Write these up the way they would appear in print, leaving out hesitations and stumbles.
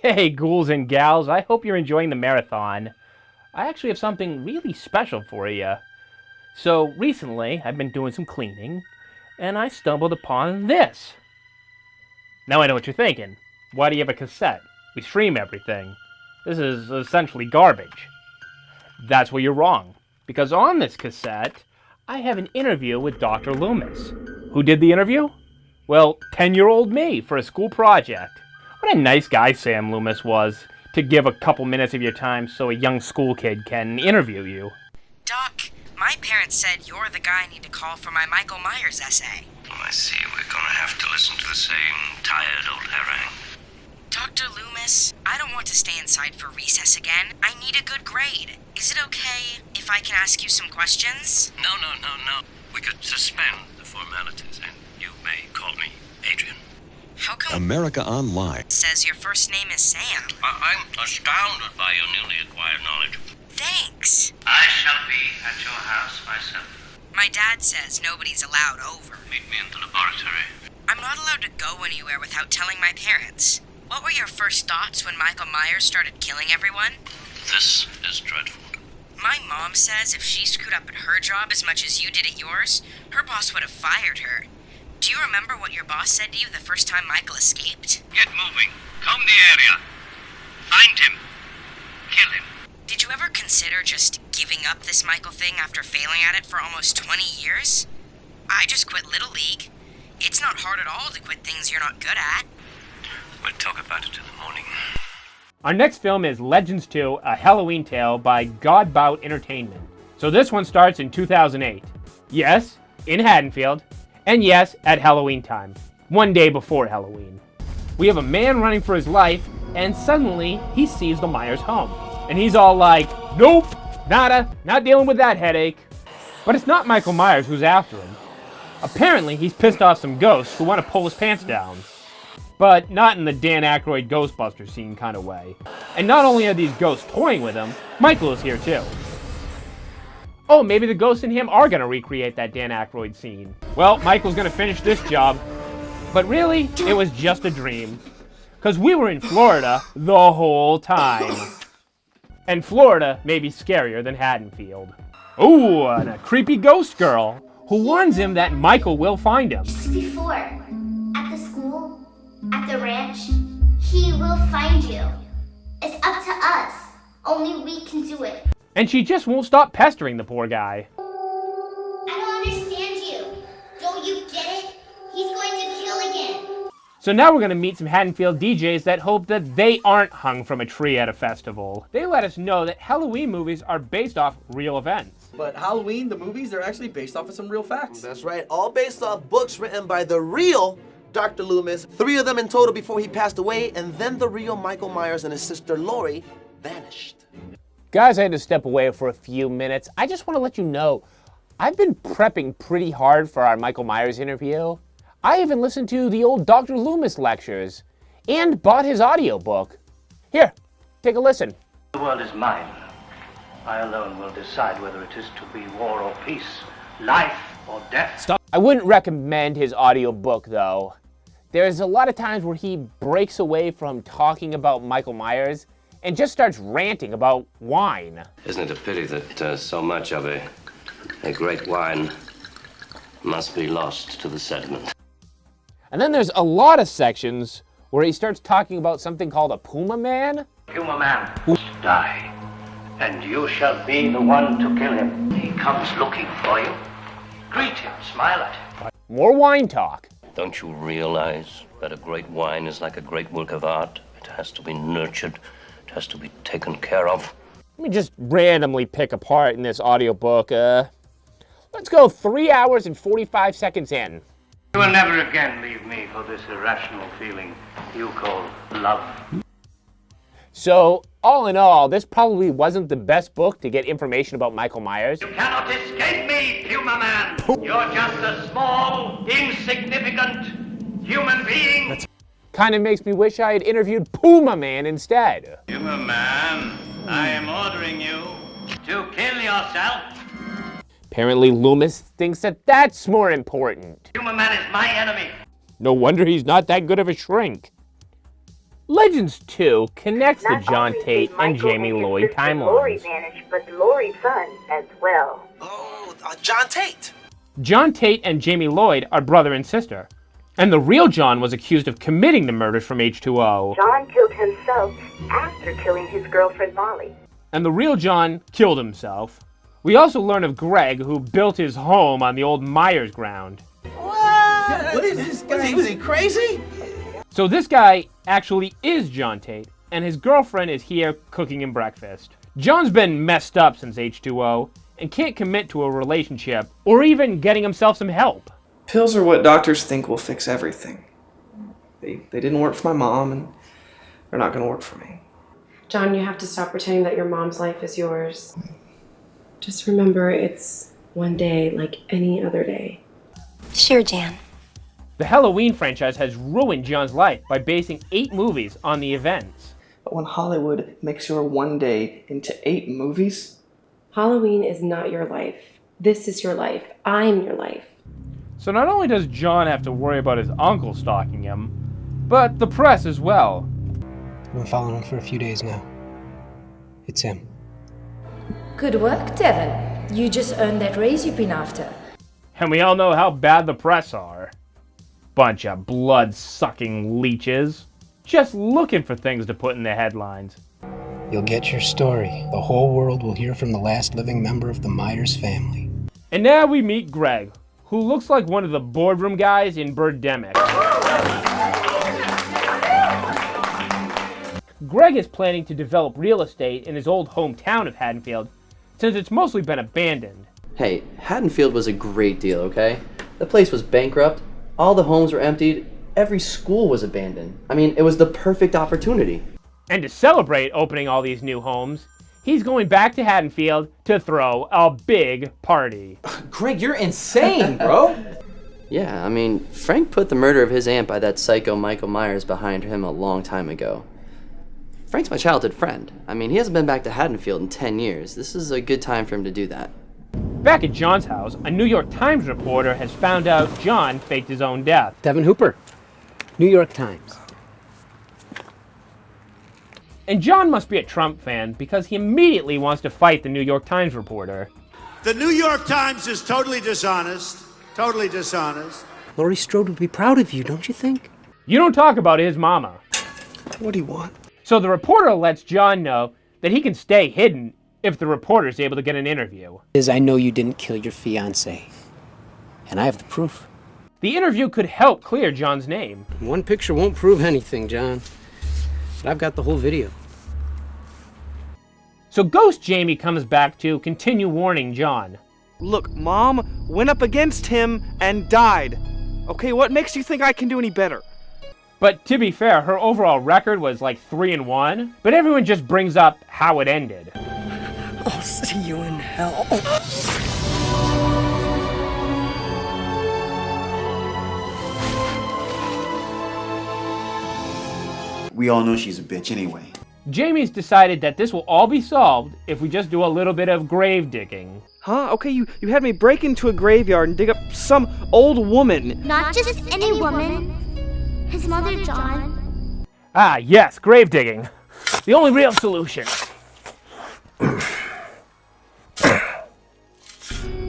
Hey, ghouls and gals, I hope you're enjoying the marathon. I actually have something really special for you. So, recently, I've been doing some cleaning, and I stumbled upon this. Now I know what you're thinking. Why do you have a cassette? We stream everything. This is essentially garbage. That's where you're wrong. Because on this cassette, I have an interview with Dr. Loomis. Who did the interview? Well, 10-year-old me for a school project. What a nice guy Sam Loomis was to give a couple minutes of your time so a young school kid can interview you. Doc, my parents said you're the guy I need to call for my Michael Myers essay. I see. We're gonna have to listen to the same tired old harangue. Dr. Loomis, I don't want to stay inside for recess again. I need a good grade. Is it okay if I can ask you some questions? No. We could suspend the formalities, and you may call me Adrian. How come America Online says your first name is Sam? I'm astounded by your newly acquired knowledge. Thanks. I shall be at your house myself. My dad says nobody's allowed over. Meet me in the laboratory. I'm not allowed to go anywhere without telling my parents. What were your first thoughts when Michael Myers started killing everyone? This is dreadful. My mom says if she screwed up at her job as much as you did at yours, her boss would have fired her. Do you remember what your boss said to you the first time Michael escaped? Get moving. Comb the area. Find him. Kill him. Did you ever consider just giving up this Michael thing after failing at it for almost 20 years? I just quit Little League. It's not hard at all to quit things you're not good at. We'll talk about it in the morning. Our next film is Legends 2, A Halloween Tale by Godbout Entertainment. So this one starts in 2008. Yes, in Haddonfield. And yes, at Halloween time. One day before Halloween. We have a man running for his life, and suddenly he sees the Myers home. And he's all like, nope, nada, not dealing with that headache. But it's not Michael Myers who's after him. Apparently, he's pissed off some ghosts who want to pull his pants down. But not in the Dan Aykroyd Ghostbusters scene kind of way. And not only are these ghosts toying with him, Michael is here too. Oh, maybe the ghosts and him are going to recreate that Dan Aykroyd scene. Well, Michael's going to finish this job. But really, it was just a dream. Because we were in Florida the whole time. And Florida may be scarier than Haddonfield. Ooh, and a creepy ghost girl who warns him that Michael will find him. Before, at the school, at the ranch, he will find you. It's up to us. Only we can do it. And she just won't stop pestering the poor guy. I don't understand you. Don't you get it? He's going to kill again. So now we're going to meet some Haddonfield DJs that hope that they aren't hung from a tree at a festival. They let us know that Halloween movies are based off real events. But Halloween, the movies, they're actually based off of some real facts. That's right, all based off books written by the real Dr. Loomis, 3 of them in total before he passed away, and then the real Michael Myers and his sister Lori vanished. Guys, I had to step away for a few minutes. I just want to let you know, I've been prepping pretty hard for our Michael Myers interview. I even listened to the old Dr. Loomis lectures and bought his audiobook. Here, take a listen. The world is mine. I alone will decide whether it is to be war or peace, life or death. Stop. I wouldn't recommend his audiobook, though. There's a lot of times where he breaks away from talking about Michael Myers and just starts ranting about wine. Isn't it a pity that so much of a great wine must be lost to the sediment? And then there's a lot of sections where he starts talking about something called a Puma Man. Puma Man must die, and you shall be the one to kill him. He comes looking for you. Greet him, smile at him. More wine talk. Don't you realize that a great wine is like a great work of art? It has to be nurtured. It has to be taken care of. Let me just randomly pick apart in this audiobook. Let's go 3 hours and 45 seconds in. You will never again leave me for this irrational feeling you call love. So, all in all, this probably wasn't the best book to get information about Michael Myers. You cannot escape me, Puma Man. You're just a small, insignificant human being. Kind of makes me wish I had interviewed Puma Man instead. Puma Man, I am ordering you to kill yourself. Apparently Loomis thinks that that's more important. Puma Man is my enemy. No wonder he's not that good of a shrink. Legends 2 connects the John Tate and Jamie Lloyd Lori timelines. vanished, but Lori's son as well. Oh, John Tate. John Tate and Jamie Lloyd are brother and sister. And the real John was accused of committing the murders from H2O. John killed himself after killing his girlfriend Molly. And the real John killed himself. We also learn of Greg, who built his home on the old Myers ground. What is this guy? Was he crazy? So this guy actually is John Tate, and his girlfriend is here cooking him breakfast. John's been messed up since H2O, and can't commit to a relationship, or even getting himself some help. Pills are what doctors think will fix everything. They didn't work for my mom, and they're not going to work for me. John, you have to stop pretending that your mom's life is yours. Just remember, it's one day like any other day. Sure, Jan. The Halloween franchise has ruined John's life by basing 8 movies on the events. But when Hollywood makes your one day into 8 movies... Halloween is not your life. This is your life. I'm your life. So not only does John have to worry about his uncle stalking him, but the press as well. I've been following him for a few days now. It's him. Good work, Devin. You just earned that raise you've been after. And we all know how bad the press are. Bunch of blood-sucking leeches. Just looking for things to put in the headlines. You'll get your story. The whole world will hear from the last living member of the Myers family. And now we meet Greg, who looks like one of the boardroom guys in Birdemic. Greg is planning to develop real estate in his old hometown of Haddonfield, since it's mostly been abandoned. Hey, Haddonfield was a great deal, okay? The place was bankrupt, all the homes were emptied, every school was abandoned. I mean, it was the perfect opportunity. And to celebrate opening all these new homes, he's going back to Haddonfield to throw a big party. Greg, you're insane, bro! Yeah, I mean, Frank put the murder of his aunt by that psycho Michael Myers behind him a long time ago. Frank's my childhood friend. I mean, he hasn't been back to Haddonfield in 10 years. This is a good time for him to do that. Back at John's house, a New York Times reporter has found out John faked his own death. Devin Hooper, New York Times. And John must be a Trump fan because he immediately wants to fight the New York Times reporter. The New York Times is totally dishonest. Totally dishonest. Laurie Strode would be proud of you, don't you think? You don't talk about his mama. What do you want? So the reporter lets John know that he can stay hidden if the reporter's able to get an interview. I know you didn't kill your fiancée, and I have the proof. The interview could help clear John's name. One picture won't prove anything, John. But I've got the whole video. So Ghost Jamie comes back to continue warning John. Look, Mom went up against him and died. Okay, what makes you think I can do any better? But to be fair, her overall record was like 3-1, but everyone just brings up how it ended. I'll see you in hell. We all know she's a bitch anyway. Jamie's decided that this will all be solved if we just do a little bit of grave digging. Huh? Okay, you had me break into a graveyard and dig up some old woman. Not just any woman. His mother, John. Ah, yes, grave digging. The only real solution.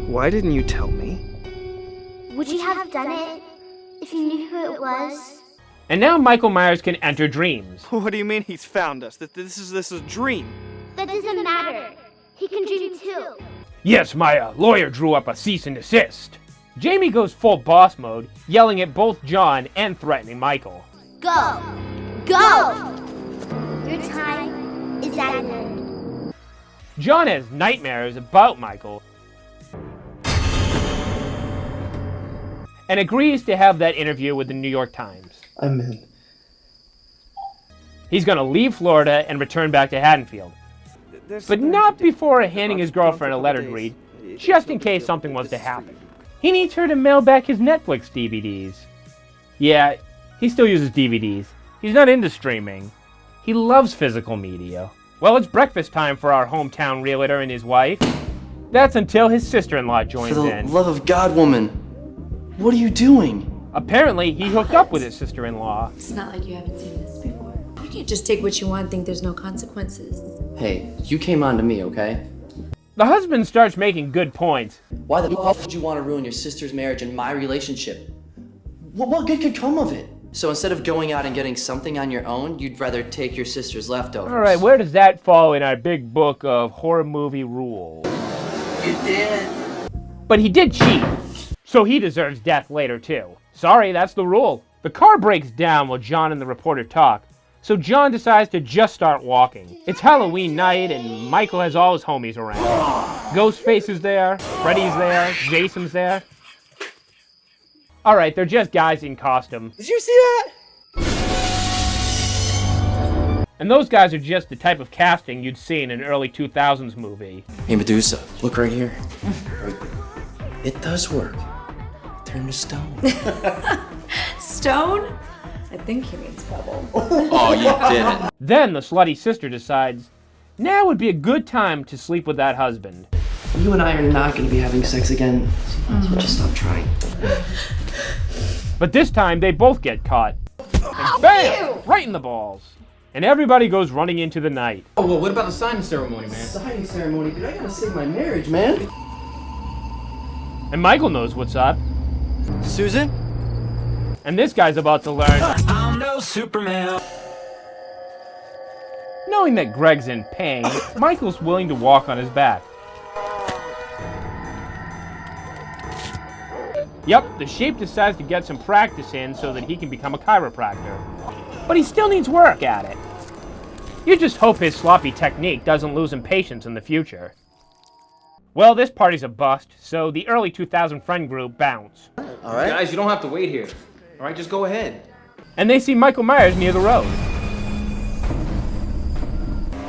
Why didn't you tell me? Would you have done it if you knew who it was? And now Michael Myers can enter dreams. What do you mean he's found us? That this is a dream? That doesn't matter. He can dream too. Yes, my lawyer drew up a cease and desist. Jamie goes full boss mode, yelling at both John and threatening Michael. Go! Go! Your time is at an end. John has nightmares about Michael and agrees to have that interview with the New York Times. I'm in. He's going to leave Florida and return back to Haddonfield. But not before handing his girlfriend a letter to read, just in case something was to happen. He needs her to mail back his Netflix DVDs. Yeah, he still uses DVDs. He's not into streaming. He loves physical media. Well, it's breakfast time for our hometown realtor and his wife. That's until his sister-in-law joins For the in. love of God, woman, what are you doing? Apparently, he hooked up with his sister-in-law. It's not like you haven't seen this before. You can't just take what you want and think there's no consequences. Hey, you came on to me, okay? The husband starts making good points. Why the fuck would you want to ruin your sister's marriage and my relationship? What good could come of it? So instead of going out and getting something on your own, you'd rather take your sister's leftovers. Alright, where does that fall in our big book of horror movie rules? You did. But he did cheat, so he deserves death later too. Sorry, that's the rule. The car breaks down while John and the reporter talk, so John decides to just start walking. It's Halloween night and Michael has all his homies around. Ghostface is there, Freddy's there, Jason's there. Alright, they're just guys in costume. Did you see that? And those guys are just the type of casting you'd see in an early 2000s movie. Hey Medusa, look right here. It does work. Turn to stone. Stone? I think he means pebble. Oh, you didn't. Then the slutty sister decides, now would be a good time to sleep with that husband. You and I are not going to be having sex again, so let's just stop trying. But this time they both get caught. And bam! Right in the balls. And everybody goes running into the night. Oh, well, what about the signing ceremony, man? Signing ceremony? Dude, I gotta save my marriage, man. And Michael knows what's up. Susan? And this guy's about to learn. I'm no Superman. Knowing that Greg's in pain, Michael's willing to walk on his back. Yep, the Shape decides to get some practice in so that he can become a chiropractor. But he still needs work at it. You just hope his sloppy technique doesn't lose him patience in the future. Well, this party's a bust, so the early 2000 friend group bounce. Alright. Guys, you don't have to wait here. Alright, just go ahead. And they see Michael Myers near the road.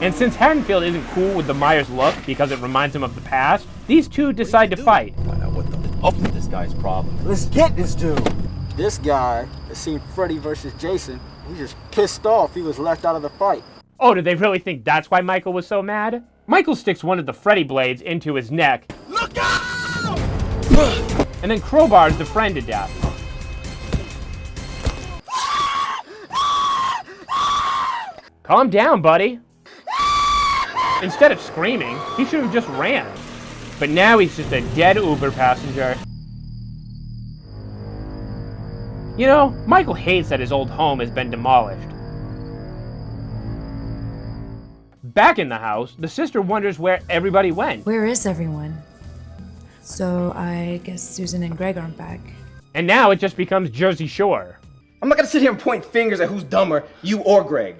And since Haddonfield isn't cool with the Myers look because it reminds him of the past, these two decide to fight. Find out what the up with this guy's problem. Let's get this dude. This guy has seen Freddy versus Jason. He's just pissed off he was left out of the fight. Oh, did they really think that's why Michael was so mad? Michael sticks one of the Freddy blades into his neck. Look out! And then crowbars the friend to death. Calm down, buddy. Instead of screaming, he should have just ran. But now he's just a dead Uber passenger. You know, Michael hates that his old home has been demolished. Back in the house, the sister wonders where everybody went. Where is everyone? So I guess Susan and Greg aren't back. And now it just becomes Jersey Shore. I'm not gonna sit here and point fingers at who's dumber, you or Greg.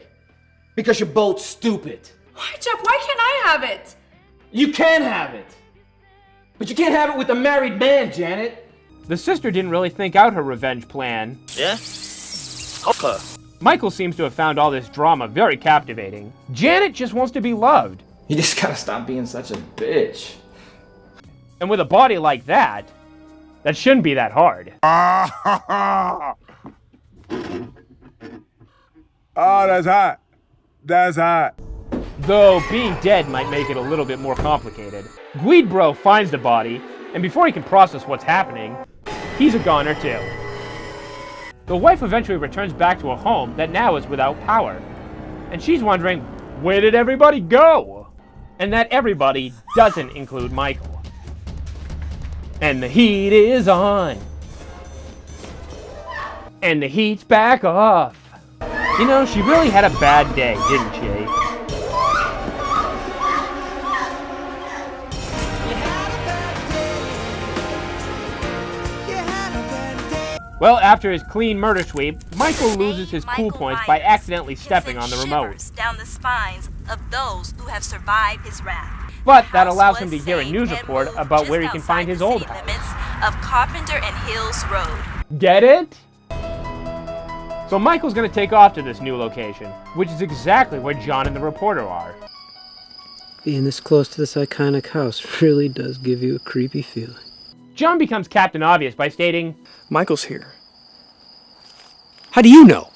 Because you're both stupid. Why, Jeff? Why can't I have it? You can have it. But you can't have it with a married man, Janet. The sister didn't really think out her revenge plan. Yeah? Okay. Michael seems to have found all this drama very captivating. Janet just wants to be loved. You just gotta stop being such a bitch. And with a body like that shouldn't be that hard. Oh, that's hot. That's hot. Though being dead might make it a little bit more complicated. Guidebro finds the body, and before he can process what's happening, he's a goner too. The wife eventually returns back to a home that now is without power. And she's wondering, where did everybody go? And that everybody doesn't include Michael. And the heat is on. And the heat's back off. You know, she really had a bad day, didn't she? Well, after his clean murder sweep, Michael loses his cool points by accidentally stepping on the remote. Down the spines of those who have survived his wrath. But that allows him to hear a news report about where he can find his old house. Limits of Carpenter and Hills Road. Get it? So Michael's gonna take off to this new location, which is exactly where John and the reporter are. Being this close to this iconic house really does give you a creepy feeling. John becomes Captain Obvious by stating, Michael's here. How do you know?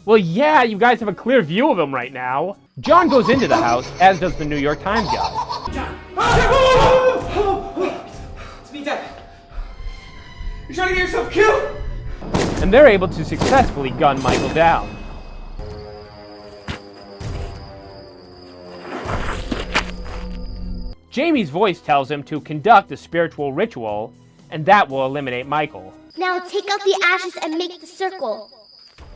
Well, yeah, you guys have a clear view of him right now. John goes into the house, as does the New York Times guy. John! It's me, Dad. You're trying to get yourself killed? and they're able to successfully gun Michael down. Jamie's voice tells him to conduct a spiritual ritual, and that will eliminate Michael. Now take out the ashes and make the circle.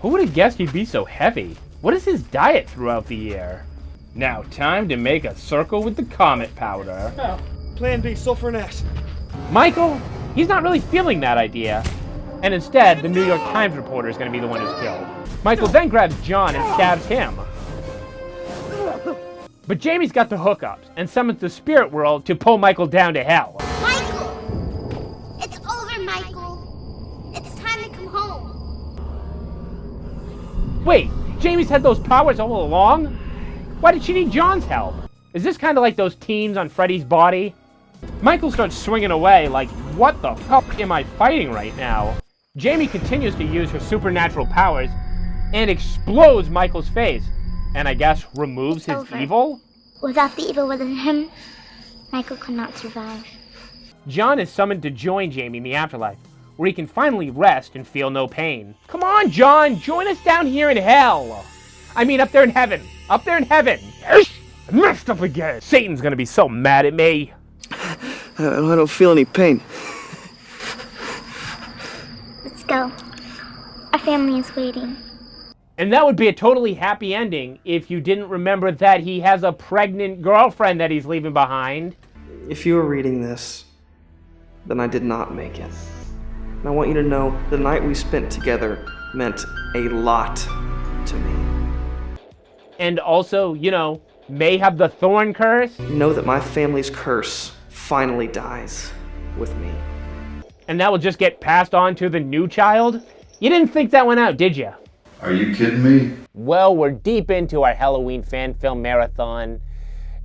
Who would have guessed he'd be so heavy? What is his diet throughout the year? Now, time to make a circle with the comet powder. Oh, plan B, sulfur and ash. Michael, he's not really feeling that idea. And instead, the New York Times reporter is going to be the one who's killed. Michael then grabs John and stabs him. But Jamie's got the hookups and summons the spirit world to pull Michael down to hell. Michael! It's over, Michael. It's time to come home. Wait, Jamie's had those powers all along? Why did she need John's help? Is this kind of like those teens on Freddy's body? Michael starts swinging away like, what the fuck am I fighting right now? Jamie continues to use her supernatural powers and explodes Michael's face. And I guess removes his evil? Without the evil within him, Michael could not survive. John is summoned to join Jamie in the afterlife, where he can finally rest and feel no pain. Come on, John, join us down here in hell. I mean, up there in heaven. Up there in heaven. I messed up again. Satan's gonna be so mad at me. I don't feel any pain. Let's go. Our family is waiting. And that would be a totally happy ending if you didn't remember that he has a pregnant girlfriend that he's leaving behind. If you were reading this, then I did not make it. And I want you to know the night we spent together meant a lot to me. And also, you know, may have the thorn curse. Know that my family's curse finally dies with me. And that will just get passed on to the new child? You didn't think that one out, did you? Are you kidding me? Well, we're deep into our Halloween fan film marathon,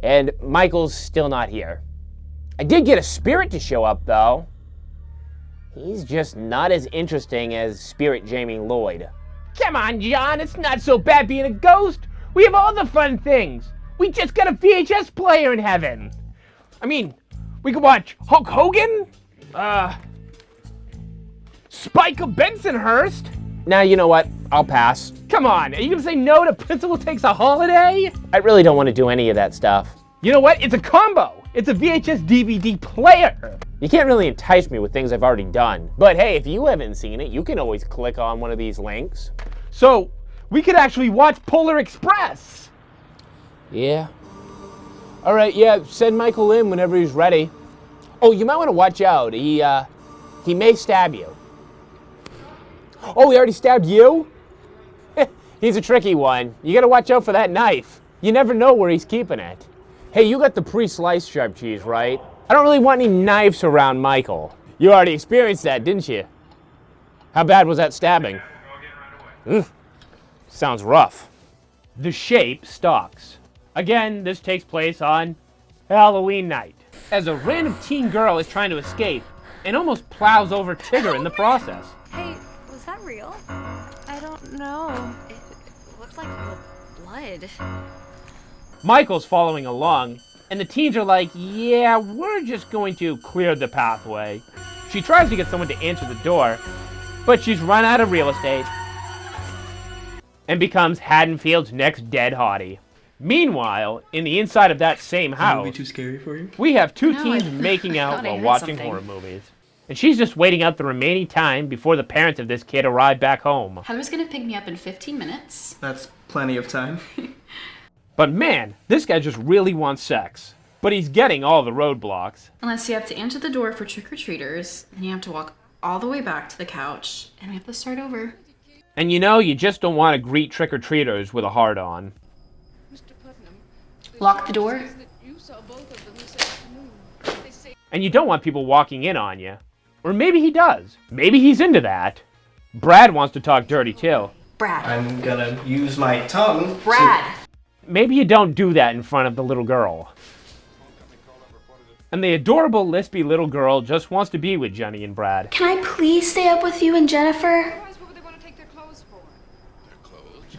and Michael's still not here. I did get a spirit to show up, though. He's just not as interesting as Spirit Jamie Lloyd. Come on, John, it's not so bad being a ghost. We have all the fun things. We just got a VHS player in heaven. I mean, we could watch Hulk Hogan, Spike Bensonhurst. Now, you know what? I'll pass. Come on, are you gonna say no to Principal Takes a Holiday? I really don't want to do any of that stuff. You know what? It's a combo. It's a VHS DVD player. You can't really entice me with things I've already done. But hey, if you haven't seen it, you can always click on one of these links. So, we could actually watch Polar Express. Yeah. All right, yeah, send Michael in whenever he's ready. Oh, you might want to watch out. He may stab you. Oh, he already stabbed you? He's a tricky one. You gotta watch out for that knife. You never know where he's keeping it. Hey, you got the pre-sliced sharp cheese, right? I don't really want any knives around Michael. You already experienced that, didn't you? How bad was that stabbing? Ugh. Sounds rough. The Shape stalks. Again, this takes place on Halloween night, as a random teen girl is trying to escape and almost plows over Tigger in the process. Hey, was that real? I don't know. It looked like real blood. Michael's following along, and the teens are like, yeah, we're just going to clear the pathway. She tries to get someone to answer the door, but she's run out of real estate and becomes Haddonfield's next dead hottie. Meanwhile, in the inside of that same house, Movie too scary for you? we have two teens making out thought I while heard watching something. horror movies. And she's just waiting out the remaining time before the parents of this kid arrive back home. Heather's gonna pick me up in 15 minutes. That's plenty of time. But man, this guy just really wants sex. But he's getting all the roadblocks. Unless you have to answer the door for trick-or-treaters, and you have to walk all the way back to the couch, and we have to start over. And you know, you just don't want to greet trick-or-treaters with a hard-on. Lock the door. And you don't want people walking in on you. Or maybe he does. Maybe he's into that. Brad wants to talk dirty too. Brad. I'm gonna use my tongue. Brad. Maybe you don't do that in front of the little girl. And the adorable lispy little girl just wants to be with Jenny and Brad. Can I please stay up with you and Jennifer?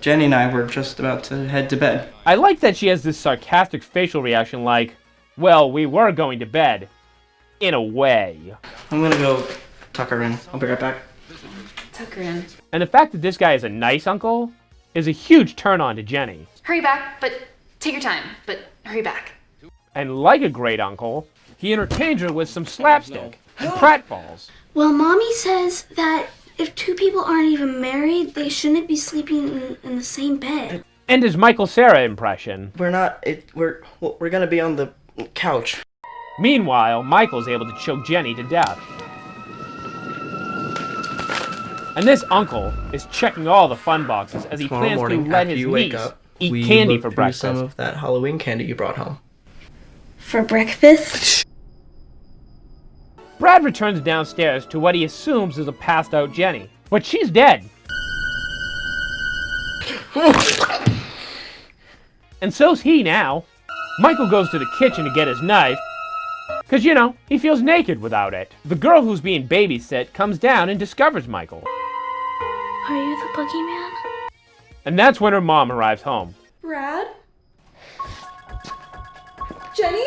Jenny and I were just about to head to bed. I like that she has this sarcastic facial reaction like, well, we were going to bed. In a way. I'm gonna go tuck her in. I'll be right back. Tuck her in. And the fact that this guy is a nice uncle is a huge turn on to Jenny. Hurry back, but take your time, but hurry back. And like a great uncle, he entertains her with some slapstick and pratfalls. Well, Mommy says that if two people aren't even married, they shouldn't be sleeping in the same bed. And his Michael Cera impression. We're gonna be on the couch. Meanwhile, Michael's able to choke Jenny to death. And this uncle is checking all the fun boxes as he Tomorrow plans morning, to let after his you wake niece up, eat we candy look for through breakfast. some of that Halloween candy you brought home. For breakfast? Brad returns downstairs to what he assumes is a passed out Jenny, but she's dead. And so's he now. Michael goes to the kitchen to get his knife, because, you know, he feels naked without it. The girl who's being babysit comes down and discovers Michael. Are you the boogeyman? And that's when her mom arrives home. Brad? Jenny?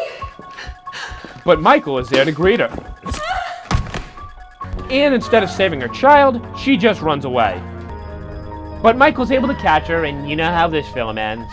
But Michael is there to greet her. And instead of saving her child, she just runs away. But Michael's able to catch her, and you know how this film ends.